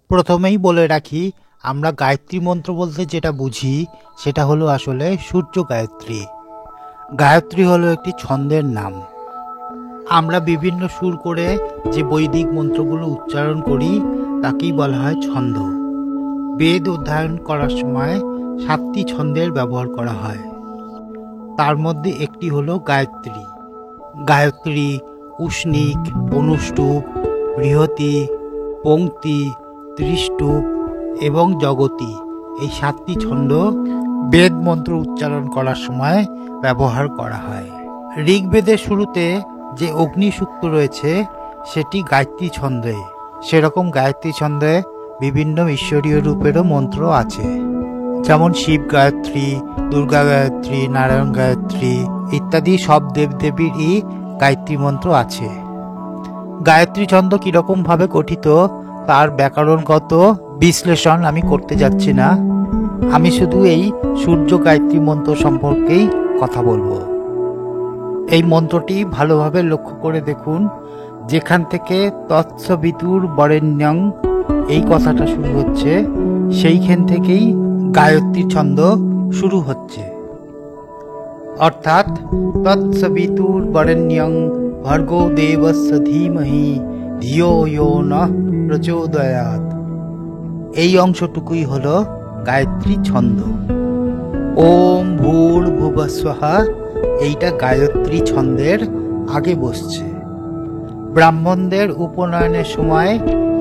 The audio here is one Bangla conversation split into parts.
প্রথমেই বলে রাখি, আমরা গায়ত্রী মন্ত্র বলতে যেটা বুঝি সেটা হলো আসলে সূর্য গায়ত্রী। গায়ত্রী হলো একটি ছন্দের নাম। আমরা বিভিন্ন সুর করে যে বৈদিক মন্ত্রগুলো উচ্চারণ করি তাকেই বলা হয় ছন্দ। বেদ অধ্যয়ন করার সময় 7টি ছন্দের ব্যবহার করা হয়। তার মধ্যে একটি হলো গায়ত্রী। গায়ত্রী, উষ্ণিক, অনুষ্টুপ, বৃহতি, পংক্তি, ত্রিষ্টুপ এবং জগতি, এই 7টি ছন্দ বেদ মন্ত্র উচ্চারণ করার সময় ব্যবহার করা হয়। ঋগ্বেদের শুরুতে যে অগ্নি সূক্ত রয়েছে সেটি গায়ত্রী ছন্দে। সেরকম গায়ত্রী ছন্দে বিভিন্ন ঈশ্বরীয় রূপেরও মন্ত্র আছে, যেমন শিব গায়ত্রী, দুর্গা গায়ত্রী, নারায়ণ গায়ত্রী ইত্যাদি সব দেবদেবীরই গায়ত্রী মন্ত্র আছে। গায়ত্রী ছন্দ কিরকম ভাবে গঠিত তার ব্যাকরণগত বিশ্লেষণ আমি করতে যাচ্ছি না। আমি শুধু এই সূর্য গায়ত্রী মন্ত্র সম্পর্কেই কথা বলবো। এই মন্ত্রটি ভালোভাবে লক্ষ্য করে দেখুন, যেখান থেকে তৎসবিতুর বরেণ্যং এই কথাটা শুরু হচ্ছে সেইখান থেকেই গায়ত্রী ছন্দ শুরু হচ্ছে। অর্থাৎ তৎসবিতুর বরেণ্যং ভর্গো দেবস্য ধীমহি ধিয়ো ইয়ো নঃ প্রচোদয়াৎ, এই অংশটুকুই হলো গায়ত্রী ছন্দ। ওম ভূর্ভুবস্বঃ এইটা গায়ত্রী ছন্দের আগে বসছে। ব্রাহ্মণদের উপনয়নের সময়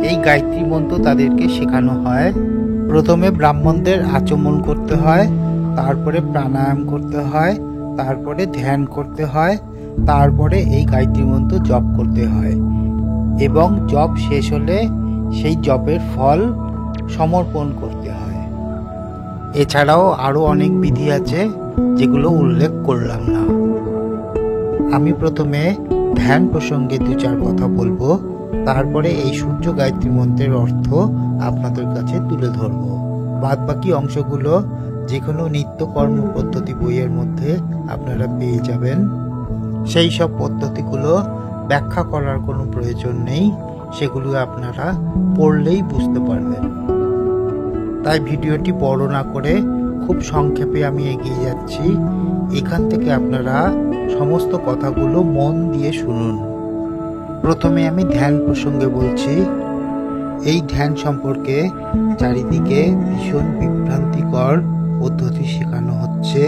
এই গায়ত্রী মন্ত্র তাদেরকে শেখানো হয়। প্রথমে ব্রাহ্মণদের আচমন করতে হয়, তারপরে প্রাণায়াম করতে হয়, তারপরে ধ্যান করতে হয়, তারপরে এই গায়ত্রী মন্ত্র জপ করতে হয় এবং জপ শেষ হলে সেই জপের ফল সমর্পণ করতে হয়। এছাড়াও আরো অনেক বিধি আছে যেগুলো উল্লেখ করলাম না। আমি প্রথমে ধ্যান প্রসঙ্গে 2-4 কথা বলবো, তারপরে এই সূর্য গায়ত্রী মন্ত্রের অর্থ আপনাদের কাছে তুলে ধরবো। বাদ বাকি অংশগুলো যে কোনো নিত্য কর্ম পদ্ধতি বইয়ের মধ্যে আপনারা পেয়ে যাবেন। সেই সব পদ্ধতিগুলো ব্যাখ্যা করার কোনো প্রয়োজন নেই, সেগুলো আপনারা পড়লেই বুঝতে পারবেন। তাই ভিডিওটি বড় না করে খুব সংক্ষেপে আমি এগিয়ে যাচ্ছি। এখান থেকে আপনারা সমস্ত কথাগুলো মন দিয়ে শুনুন। প্রথমে আমি ধ্যান প্রসঙ্গে বলছি। এই ধ্যান সম্পর্কে চারিদিকে ভীষণ বিভ্রান্তিকর পদ্ধতি শেখানো হচ্ছে।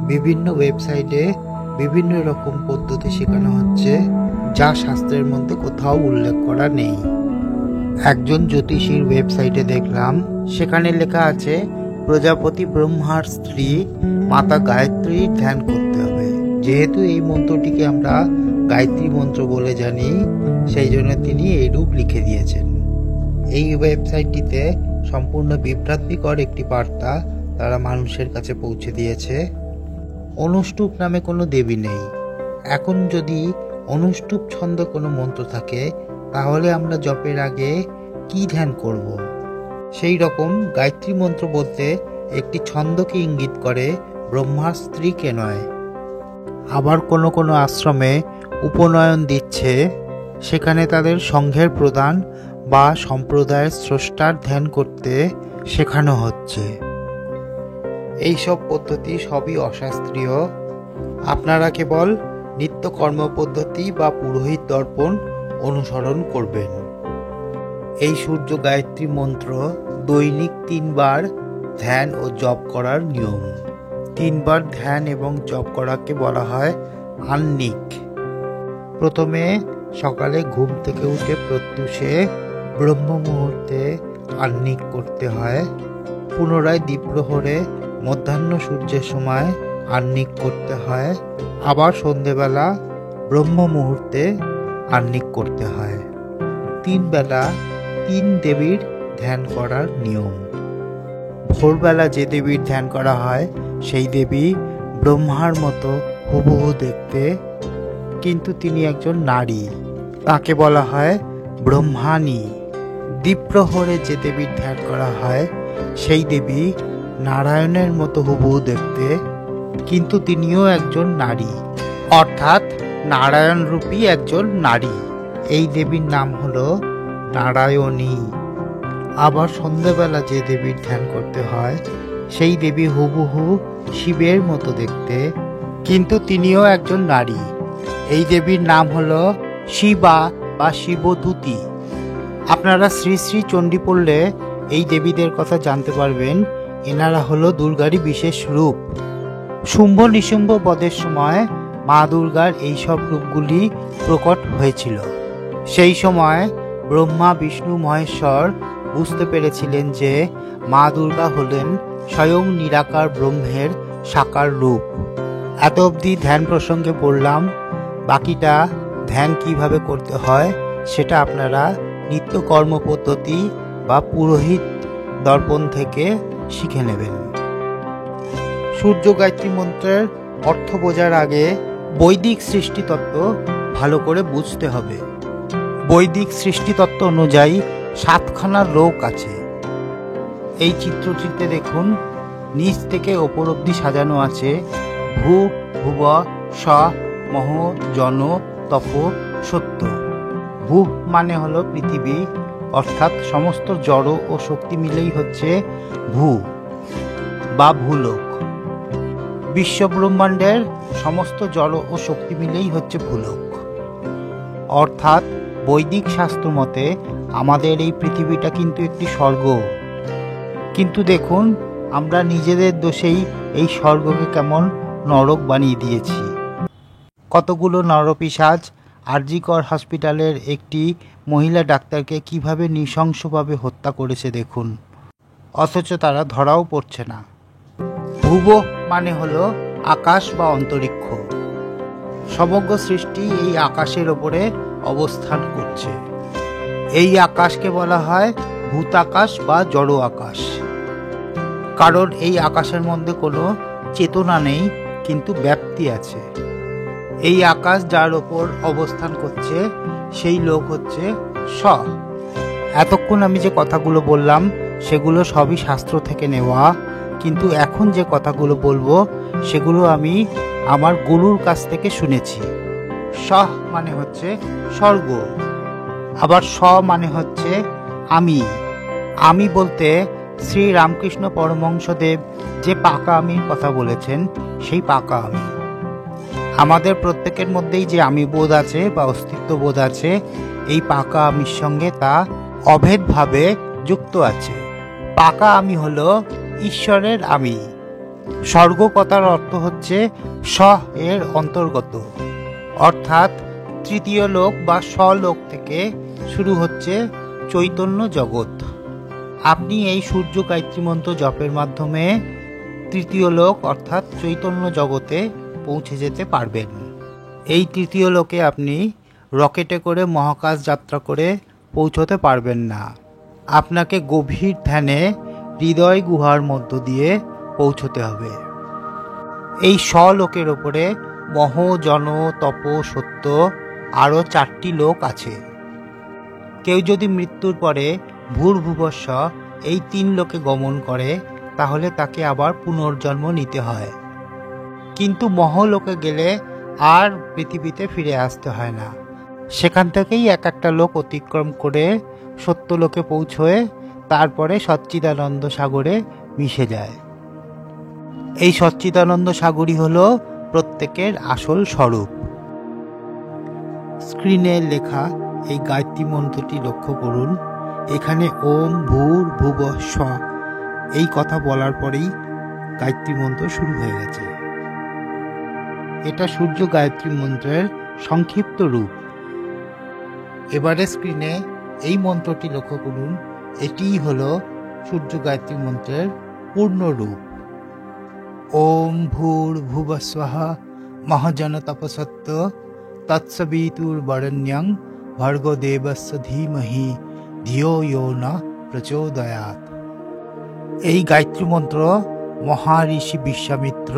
বিভিন্ন ওয়েবসাইটে বিভিন্ন রকম পদ্ধতি শেখানো হচ্ছে, যা শাস্ত্রের মধ্যে কোথাও উল্লেখ করা নেই। একজন জ্যোতিষীর ওয়েবসাইটে দেখলাম, সেখানে লেখা আছে প্রজাপতি ব্রহ্মার স্ত্রী মাতা গায়ত্রীর ধ্যান করতে হবে। যেহেতু এই মন্ত্রটিকে আমরা গায়ত্রী মন্ত্র বলে জানি, সেই জন্য তিনি এইরূপ লিখে দিয়েছেন। এই ওয়েবসাইটটিতে সম্পূর্ণ বিভ্রান্তিকর একটি বার্তা তারা মানুষের কাছে পৌঁছে দিয়েছে। অনুষ্টুপ নামে কোনো দেবী নেই। এখন যদি অনুষ্টুপ ছন্দ কোনো মন্ত্র থাকে তাহলে আমরা জপের আগে কি ধ্যান করব? সেই রকম গায়ত্রী মন্ত্র বলতে একটি ছন্দকে ইঙ্গিত করে, ব্রহ্মার স্ত্রীকে নয়। আবার কোনো কোনো আশ্রমে উপনয়ন দিচ্ছে, সেখানে তাদের সংঘের প্রধান বা সম্প্রদায়ের স্রষ্টার ধ্যান করতে শেখানো হচ্ছে। এইসব পদ্ধতি সবই অশাস্ত্রীয়। আপনারা কেবল নিত্য কর্ম পদ্ধতি বা পুরোহিত দর্পণ অনুসরণ করবেন। এই সূর্য গায়ত্রী মন্ত্র দৈনিক 3 বার ধ্যান ও জপ করার নিয়ম। 3 বার ধ্যান এবং জপ করাকে বলা হয় আহ্নিক। প্রথমে সকালে ঘুম থেকে উঠে প্রত্যুষে ব্রহ্ম মুহূর্তে আহ্নিক করতে হয়। পুনরায় দ্বীপ্রহরে মধ্যাহ্ন সূর্যের সময় আহ্নিক করতে হয়। আবার সন্ধেবেলা ব্রহ্ম মুহূর্তে আহ্নিক করতে হয়। 3 বেলা 3 দেবীর ধ্যান করার নিয়ম। ভোরবেলা যে দেবীর ধ্যান করা হয় সেই দেবী ব্রহ্মার মতো হুবহু দেখতে, কিন্তু তিনি একজন নারী, তাকে বলা হয় ব্রহ্মাণী। দ্বীপ্রহরে যে দেবীর ধ্যান করা হয় সেই দেবী নারায়ণের মতো হুবহু দেখতে, কিন্তু তিনিও একজন নারী, অর্থাৎ নারায়ণ রূপী একজন নারী। এই দেবীর নাম হলো নারায়ণী। আবার সন্ধ্যাবেলা যে দেবীর ধ্যান করতে হয় সেই দেবী হুবহু শিবের মতো দেখতে, কিন্তু তিনিও একজন নারী। এই দেবীর নাম হলো শিবা বা শিবদূতী। আপনারা শ্রী শ্রী চণ্ডী পড়লে এই দেবীদের কথা জানতে পারবেন। এনারা হলো দুর্গারই বিশেষ রূপ। শুম্ভ নিশুম্ভ বধের সময় মা দুর্গার এই সব রূপগুলি প্রকট হয়েছিল। সেই সময় ব্রহ্মা বিষ্ণু মহেশ্বর বুঝতে পেরেছিলেন যে মা দুর্গা হলেন স্বয়ং নিরাকার ব্রহ্মের সাকার রূপ। এত অবধি ধ্যান প্রসঙ্গে বললাম, বাকিটা ধ্যান কিভাবে করতে হয় সেটা আপনারা নিত্য কর্ম পদ্ধতি বা পুরোহিত দর্পণ থেকে শিখে নেবেন। সূর্য গায়ত্রী মন্ত্রের অর্থ বোঝার আগে বৈদিক সৃষ্টিতত্ত্ব ভালো করে বুঝতে হবে। বৈদিক সৃষ্টিতত্ত্ব অনুযায়ী 7খানা লোক আছে। এই চিত্রটিতে দেখুন, নিচ থেকে ওপর অবধি সাজানো আছে ভূ, ভুব, স, মহ, জন, তপ, সত্য। ভূ মানে হলো পৃথিবী, অর্থাৎ সমস্ত জড় ও শক্তি মিলেই হচ্ছে ভূ বা ভূলোক। বিশ্বব্রহ্মাণ্ডের সমস্ত জড় ও শক্তি মিলেই হচ্ছে ভূলোক। অর্থাৎ বৈদিক শাস্ত্র মতে আমাদের এই পৃথিবীটা কিন্তু একটি স্বর্গ। কিন্তু দেখুন, আমরা নিজেদের দোষেই এই স্বর্গকে কেমন নরক বানিয়ে দিয়েছি। কতগুলো নরপিশাচ আরজিকর হসপিটালের একটি মহিলা ডাক্তারকে কিভাবে নৃশংসভাবে হত্যা করেছে দেখুন, অথচ তারা ধরাও পড়ছে না। ভুব মানে হলো আকাশ বা অন্তরিক্ষ। সমগ্র সৃষ্টি এই আকাশের ওপরে অবস্থান করছে। এই আকাশকে বলা হয় ভূতাকাশ বা জড় আকাশ। কারণ এই আকাশের মধ্যে কোনো চেতনা নেই, কিন্তু ব্যাপ্তি আছে। এই আকাশ যার ওপর অবস্থান করছে সেই লোক হচ্ছে স। এতক্ষণ আমি যে কথাগুলো বললাম সেগুলো সবই শাস্ত্র থেকে নেওয়া, কিন্তু এখন যে কথাগুলো বলবো সেগুলো আমি আমার গুরুর কাছ থেকে শুনেছি। স মানে হচ্ছে স্বর্গ, আবার স মানে হচ্ছে আমি। আমি বলতে শ্রী রামকৃষ্ণ পরমহংসদেব যে পাকা আমির কথা বলেছেন সেই পাকা আমি। আমাদের প্রত্যেকের মধ্যেই যে আমি বোধ আছে বা অস্তিত্ব বোধ আছে, এই পাকা আমির সঙ্গে তা অভেদভাবে যুক্ত আছে। পাকা আমি হলো ঈশ্বরের আমি। স্বর্গ কথার অর্থ হচ্ছে স এর অন্তর্গত, অর্থাৎ তৃতীয় লোক বা স্বলোক থেকে শুরু হচ্ছে চৈতন্য জগৎ। আপনি এই সূর্য গায়ত্রী মন্ত্র জপের মাধ্যমে তৃতীয় লোক অর্থাৎ চৈতন্য জগতে পৌঁছে যেতে পারবেন। এই তৃতীয় লোকে আপনি রকেটে করে মহাকাশ যাত্রা করে পৌঁছতে পারবেন না। আপনাকে গভীর ধ্যানে হৃদয় গুহার মধ্য দিয়ে পৌঁছতে হবে। এই স্বলোকের ওপরে মহ, জন, তপ, সত্য আরও 4টি লোক আছে। কেউ যদি মৃত্যুর পরে ভূর্ভুবস্ব এই 3 লোকে গমন করে তাহলে তাকে আবার পুনর্জন্ম নিতে হয়। কিন্তু মহলোকে গেলে আর পৃথিবীতে ফিরে আসতে হয় না। সেখান থেকেই এক একটা লোক অতিক্রম করে সত্যলোকে পৌঁছয়ে তারপরে সচ্চিদানন্দ সাগরে মিশে যায়। এই সচ্চিদানন্দ সাগরই হলো প্রত্যেকের আসল স্বরূপ। স্ক্রিনে লেখা এই গায়ত্রী মন্ত্রটি লক্ষ্য করুন। এখানে ওম ভূর ভুব স্ব এই কথা বলার পরেই গায়ত্রী মন্ত্র শুরু হয়ে গেছে। এটা সূর্য গায়ত্রী মন্ত্রের সংক্ষিপ্ত রূপ। এবারে স্ক্রিনে এই মন্ত্রটি লক্ষ্য করুন। এটিই হলো সূর্য গায়ত্রী মন্ত্রের পূর্ণ রূপ। ওম ভূর ভুবস্বঃ মহাজন তপসত্ব তৎসবিতুর্বরেণ্যং ভর্গো দেবস্য ধীমহি ধিয়ো ইয়ো নঃ প্রচোদয়াৎ। এই গায়ত্রী মন্ত্র মহাঋষি বিশ্বামিত্র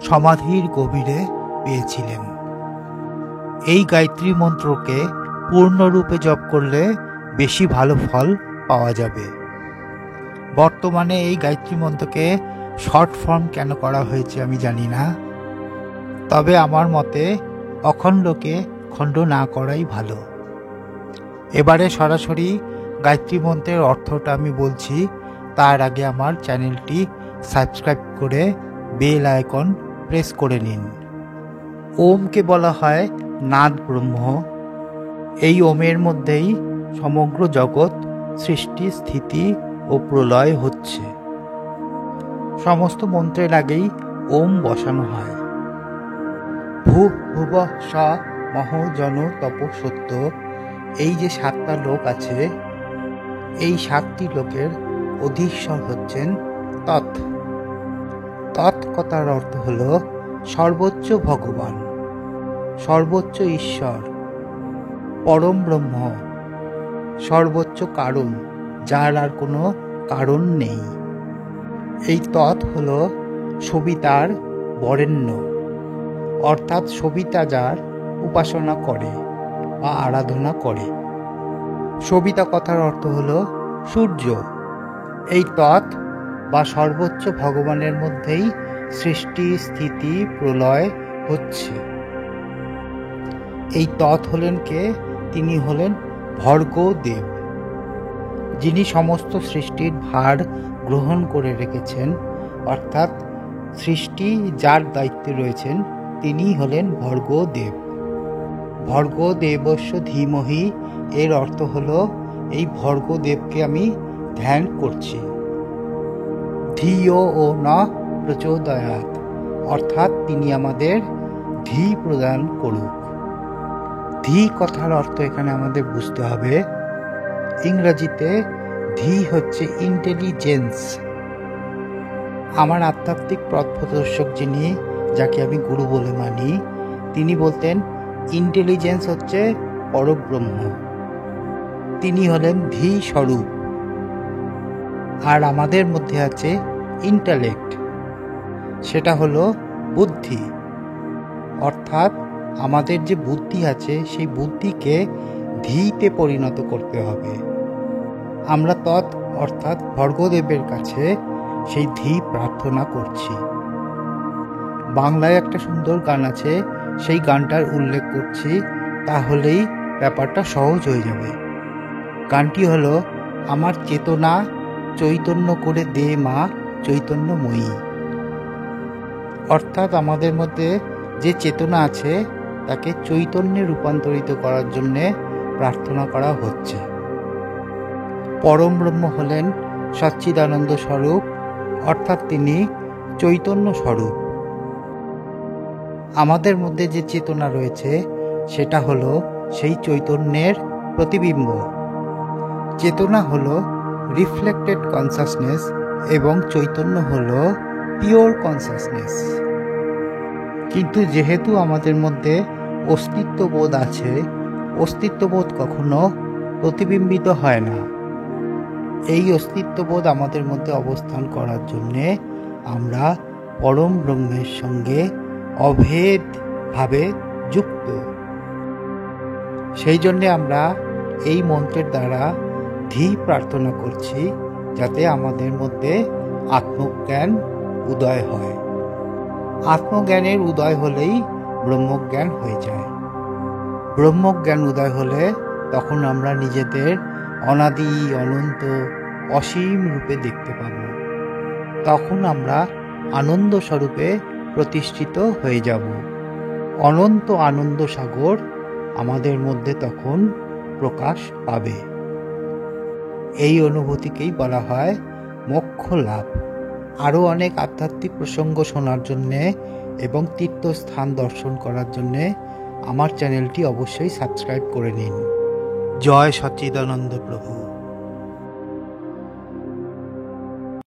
সমাধির গভীরে পেয়েছিলেন। এই গায়ত্রী মন্ত্রকে পূর্ণরূপে জপ করলে বেশি ভালো ফল পাওয়া যাবে। বর্তমানে এই গায়ত্রী মন্ত্রকে শর্ট ফর্ম কেন করা হয়েছে আমি জানি না, তবে আমার মতে অখণ্ডকে খণ্ড না করাই ভালো। এবারে সরাসরি গায়ত্রী মন্ত্রের অর্থটা আমি বলছি, তার আগে আমার চ্যানেলটি সাবস্ক্রাইব করে বেল আইকন প্রেস করে নিন। ওমকে বলা হয় নাদ ব্রহ্ম। এই ওমের মধ্যেই সমগ্র জগৎ সৃষ্টি, স্থিতি ও প্রলয় হচ্ছে। সমস্ত মন্ত্রের আগেই ওম বসানো হয়। ভূ ভুব স মহ জন তপ সত্য, এই যে 7টা লোক আছে, এই 7টি লোকের অধীশ্বর হচ্ছেন তৎ। তৎ কথার অর্থ হল সর্বোচ্চ ভগবান, সর্বোচ্চ ঈশ্বর, পরম ব্রহ্ম, সর্বোচ্চ কারণ, যার আর কোনো কারণ নেই। এই তৎ হল সবিতার বরেণ্য, অর্থাৎ সবিতা যার উপাসনা করে বা আরাধনা করে। সবিতা কথার অর্থ হল সূর্য। এই তৎ বা সর্বোচ্চ ভগবানের মধ্যেই সৃষ্টি, স্থিতি, প্রলয় হচ্ছে। এই তৎ হলেন কে? তিনি হলেন ভর্গদেব, যিনি সমস্ত সৃষ্টির ভার গ্রহণ করে রেখেছেন, অর্থাৎ সৃষ্টি যার দায়িত্বে রয়েছেন তিনি হলেন ভর্গদেব। ভর্গদেবস্য ধীমহি এর অর্থ হলো এই ভর্গদেবকে আমি ধ্যান করছি। ধিয়ো ও না প্রচোদয়াৎ, অর্থাৎ তিনি আমাদের ধী প্রদান করুক। ধী কথার অর্থ এখানে আমাদের বুঝতে হবে, ইংরেজিতে ধী হচ্ছে ইন্টেলিজেন্স। আমার আধ্যাত্মিক পথ প্রদর্শক যিনি, যাকে আমি গুরু বলে মানি, তিনি বলতেন ইন্টেলিজেন্স হচ্ছে পরব্রহ্ম, তিনি হলেন ধী স্বরূপ। আর আমাদের মধ্যে আছে ইন্টালেক্ট, সেটা হলো বুদ্ধি। অর্থাৎ আমাদের যে বুদ্ধি আছে সেই বুদ্ধিকে ধীতে পরিণত করতে হবে। আমরা তৎ অর্থাৎ ভর্গদেবের কাছে সেই ধী প্রার্থনা করছি। বাংলায় একটা সুন্দর গান আছে, সেই গানটার উল্লেখ করছি, তাহলেই ব্যাপারটা সহজ হয়ে যাবে। গানটি হলো আমার চেতনা চৈতন্য করে দে মা চৈতন্যময়ী। অর্থাৎ আমাদের মধ্যে যে চেতনা আছে তাকে চৈতন্যে রূপান্তরিত করার জন্যে প্রার্থনা করা হচ্ছে। পরম ব্রহ্ম হলেন সচ্চিদানন্দ স্বরূপ, অর্থাৎ তিনি চৈতন্য স্বরূপ। আমাদের মধ্যে যে চেতনা রয়েছে সেটা হলো সেই চৈতন্যের প্রতিবিম্ব। চেতনা হলো রিফ্লেক্টেড কনসাসনেস এবং চৈতন্য হলো পিওর কনসাসনেস। কিন্তু যেহেতু আমাদের মধ্যে অস্তিত্ববোধ আছে, অস্তিত্ববোধ কখনো প্রতিবিম্বিত হয় না। এই অস্তিত্ববোধ আমাদের মধ্যে অবস্থান করার জন্যে আমরা পরম ব্রহ্মের সঙ্গে অভেদভাবে যুক্ত। সেই জন্যে আমরা এই মন্ত্রের দ্বারা ধী প্রার্থনা করছি, যাতে আমাদের মধ্যে আত্মজ্ঞান উদয় হয়। আত্মজ্ঞানের উদয় হলেই ব্রহ্মজ্ঞান হয়ে যায়। ব্রহ্মজ্ঞান উদয় হলে তখন আমরা নিজেদের অনাদি, অনন্ত, অসীম রূপে দেখতে পাব। তখন আমরা আনন্দ স্বরূপে প্রতিষ্ঠিত হয়ে যাব। অনন্ত আনন্দ সাগর আমাদের মধ্যে তখন প্রকাশ পাবে। এই অনুভূতিকেই বলা হয় মোক্ষ লাভ। আরও অনেক আধ্যাত্মিক প্রসঙ্গ শোনার জন্যে এবং তীর্থস্থান দর্শন করার জন্যে আমার চ্যানেলটি অবশ্যই সাবস্ক্রাইব করে নিন। জয় সচ্চিদানন্দ প্রভু।